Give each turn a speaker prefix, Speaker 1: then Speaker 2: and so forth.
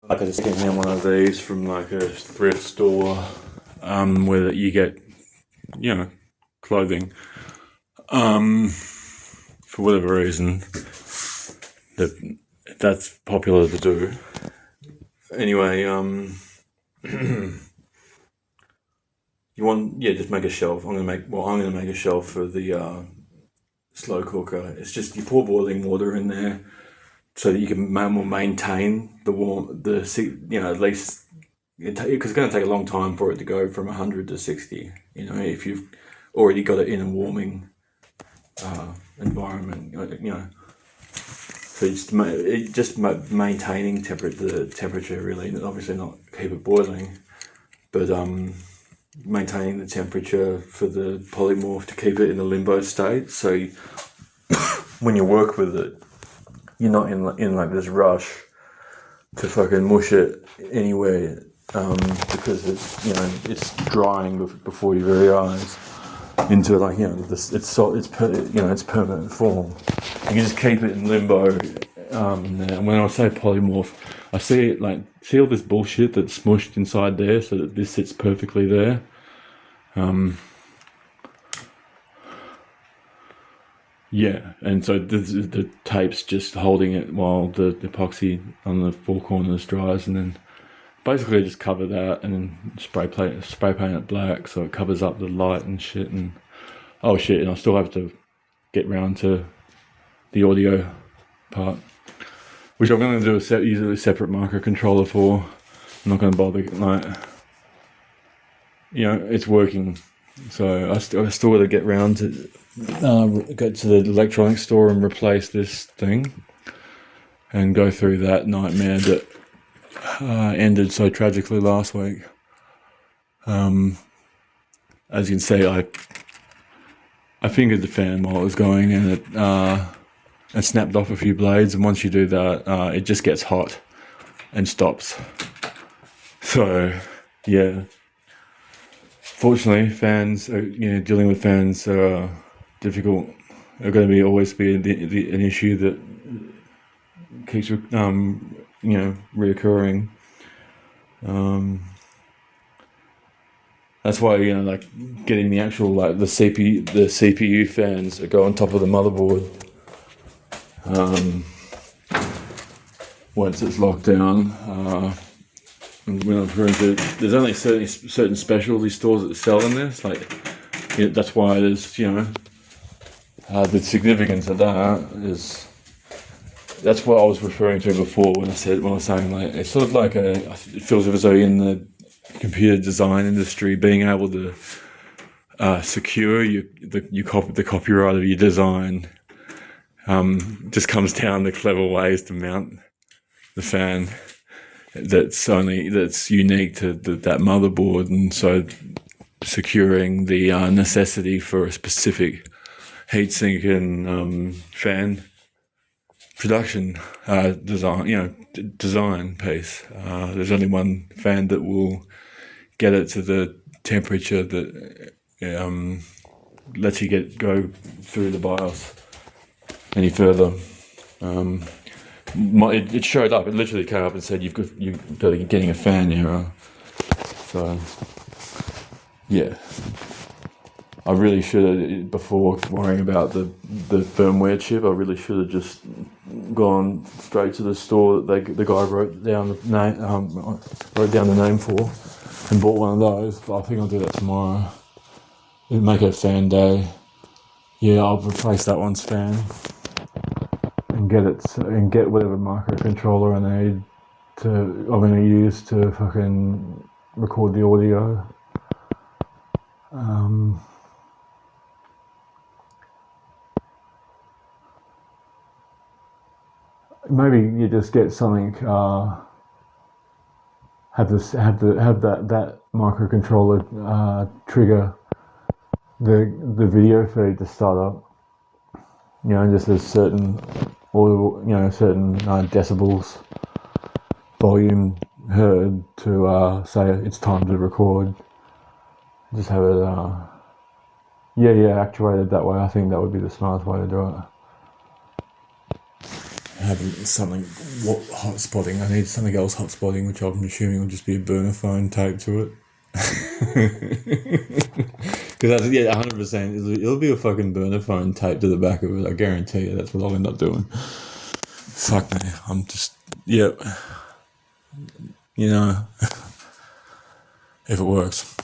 Speaker 1: Like a second-hand one of these from like a thrift store, where you get, clothing. For whatever reason, that's popular to do. Anyway, you want just make a shelf. I'm gonna make a shelf for the slow cooker. It's just you pour boiling water in there so that you can maintain the warm at least because it's going to take a long time for it to go from 100 to 60. If you've already got it in a warming environment, So just maintaining the temperature really, obviously not keep it boiling, but maintaining the temperature for the polymorph to keep it in a limbo state. So when you work with it, you're not in like this rush to fucking mush it anywhere, because it's drying before your very eyes into its permanent form. You can just keep it in limbo. And when I say polymorph, I see it see all this bullshit that's smushed inside there, so that this sits perfectly there. And so the tape's just holding it while the epoxy on the four corners dries, and then basically just cover that and then spray paint it black so it covers up the light and shit. And I still have to get round to the audio part, which I'm going to do use a separate microcontroller for. I'm not going to bother, it's working. So I still got to get round to go to the electronics store and replace this thing and go through that nightmare that ended so tragically last week. As you can see, I fingered the fan while it was going, and it snapped off a few blades, and once you do that, it just gets hot and stops. So, yeah. Fortunately, fans, dealing with fans are difficult. Are going to always be an issue that keeps, reoccurring. That's why getting the actual the CPU fans that go on top of the motherboard. Once it's locked down. When I'm referring to, there's only certain specialty stores that sell in this. That's why there's the significance of that is. That's what I was referring to before when I was saying it's sort of it feels as though in the computer design industry, being able to secure the copyright of your design just comes down to clever ways to mount the fan that's unique to that motherboard, and so securing the necessity for a specific heatsink and fan production design piece. There's only one fan that will get it to the temperature that lets you go through the BIOS any further. It showed up. It literally came up and said you're getting a fan error. So yeah, I really should have, before worrying about the firmware chip, I really should have just gone straight to the store that the guy wrote down the name for, and bought one of those. But I think I'll do that tomorrow. It'll make it a fan day. Yeah, I'll replace that one's fan and get whatever microcontroller I'm going to use to fucking record the audio. Maybe you just get something. Have that microcontroller trigger the video feed to start up. Just a certain certain decibels volume heard to say it's time to record. Just have it actuated that way. I think that would be the smartest way to do it. having something hot spotting. I need something else hot spotting, which I'm assuming will just be a burner phone taped to it. Because that's, yeah, 100%. It'll be a fucking burner phone taped to the back of it. I guarantee you. That's what I'll end up doing. Fuck me. I'm just, yep. You know, if it works.